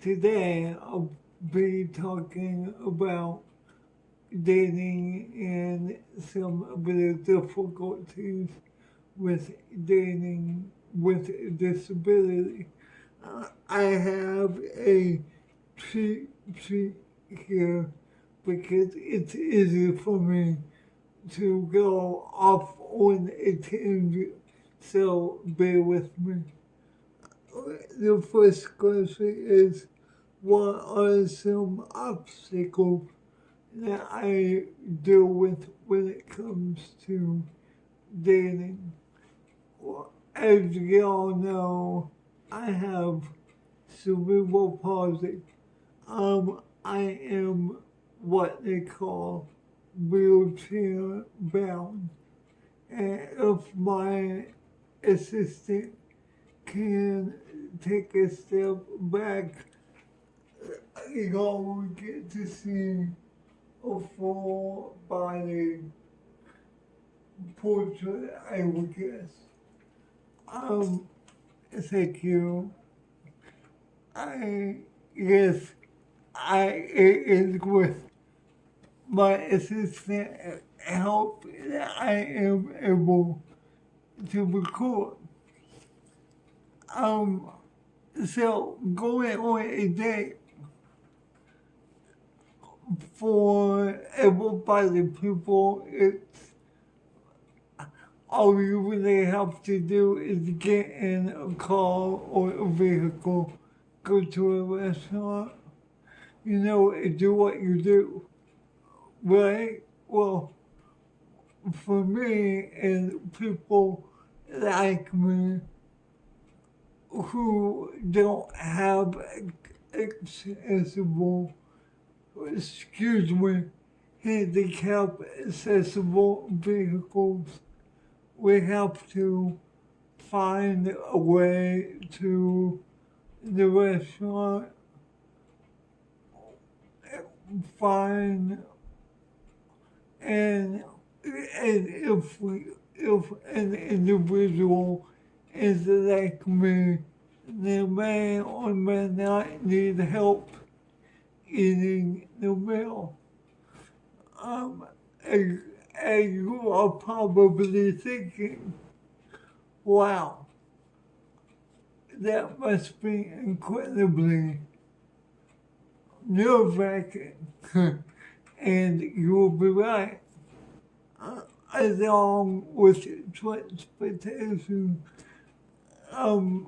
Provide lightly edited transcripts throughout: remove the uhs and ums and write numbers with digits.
Today I'll be talking about dating and some of the difficulties with dating with a disability. I have a treat here because it's easy for me to go off on a tangent, so bear with me. The first question is, what are some obstacles that I deal with when it comes to dating? Well, as you all know, I have cerebral palsy. I am what they call wheelchair bound. And if my assistant can take a step back, you all get to see a full body portrait, I would guess. Um, Thank you. I yes, it is with my assistant help that I am able to record. Um, so going on a date for able-bodied people, it's all you really have to do is get in a car or a vehicle, go to a restaurant, do what you do, right? Well, for me and people like me who don't have accessible, excuse me, handicap accessible vehicles, we have to find a way to the restaurant, find and if an individual is like me, they may or may not need help eating the meal. Um, and, and you are probably thinking, wow, that must be incredibly nerve-wracking. And you will be right. Along with transportation, um,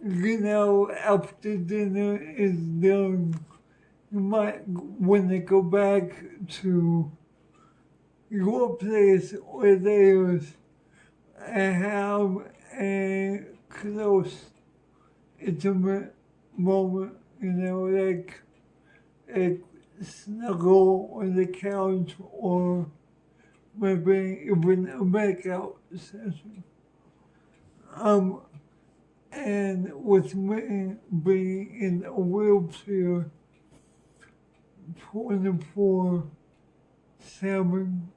after dinner is done, you might want to go back to your place or theirs and have a close, intimate moment, like a snuggle on the couch or maybe even a makeout session. Um, and with me being in a wheelchair 24/7,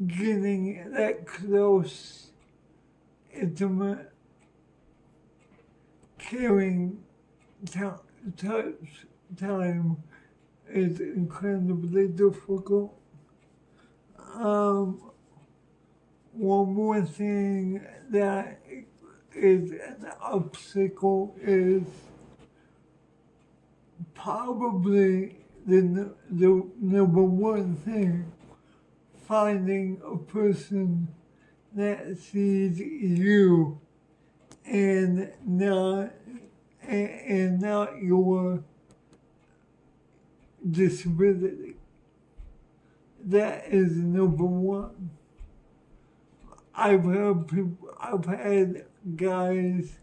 getting that close, intimate, caring touch time is incredibly difficult. Um, One more thing that is an obstacle is probably the number one thing, finding a person that sees you and not your disability. That is number one. I've had guys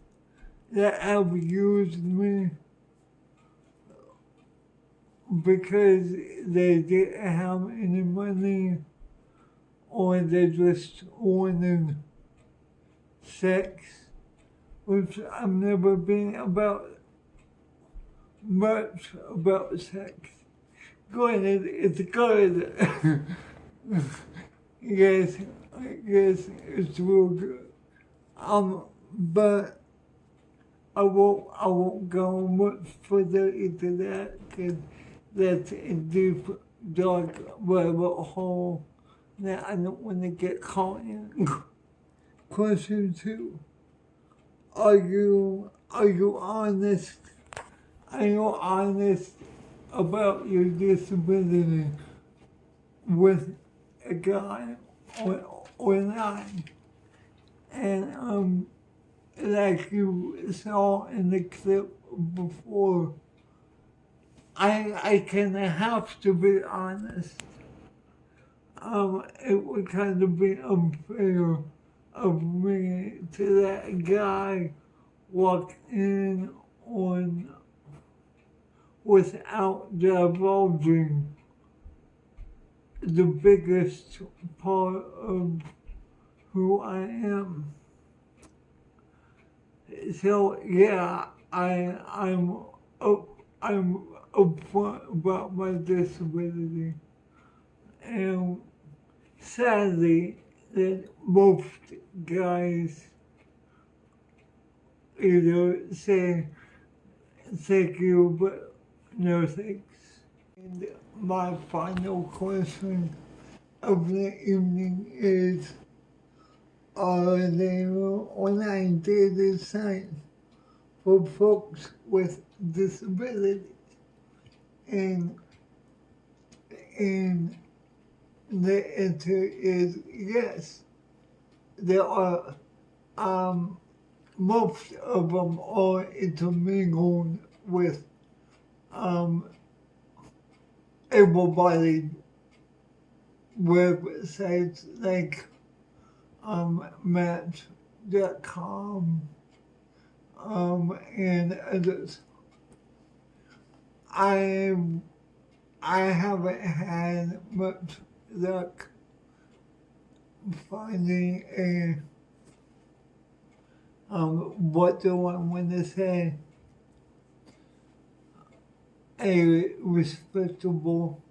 that have used me because they didn't have any money or they just wanted sex, which I've never been much about sex. Granted, it's good. Yes, yes, it's real good. But I won't go much further into that because that's a deep, dark rabbit hole that I don't want to get caught in. Question two: Are you honest? Are you honest about your disability with a guy or not? And like you saw in the clip before, I kind of have to be honest. It would kind of be unfair of me to let a guy walk in on without divulging the biggest part of who I am. So yeah, I'm upfront about my disability, and sadly, that most guys either say thank you, but no thanks. And my final question of the evening is: are there online dating sites for folks with disabilities? And the answer is yes. There are. Most of them are intermingled with able-bodied websites like Match.com and others. I haven't had much luck finding what do I want to say, a respectable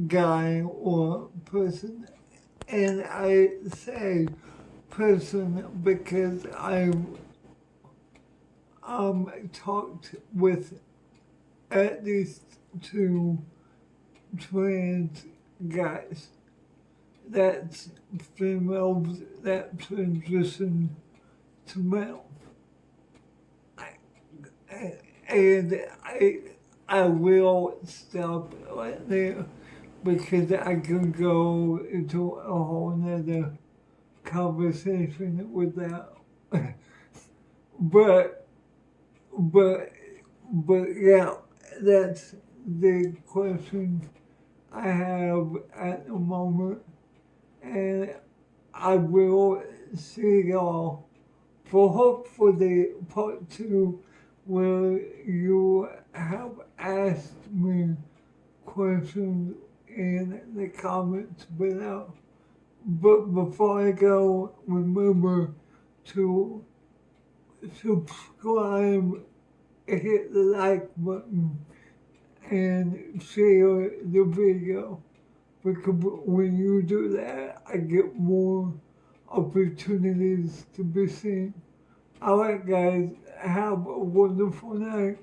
guy or person. And I say person because I've talked with at least two trans guys. That's females that transition to male. And I will stop right there because I can go into a whole nother conversation with that. but yeah, that's the question I have at the moment. And I will see y'all for hopefully part two, where you have asked me questions in the comments below. But before I go, remember to subscribe, hit the like button, and share the video. Because when you do that, I get more opportunities to be seen. All right, guys, have a wonderful night.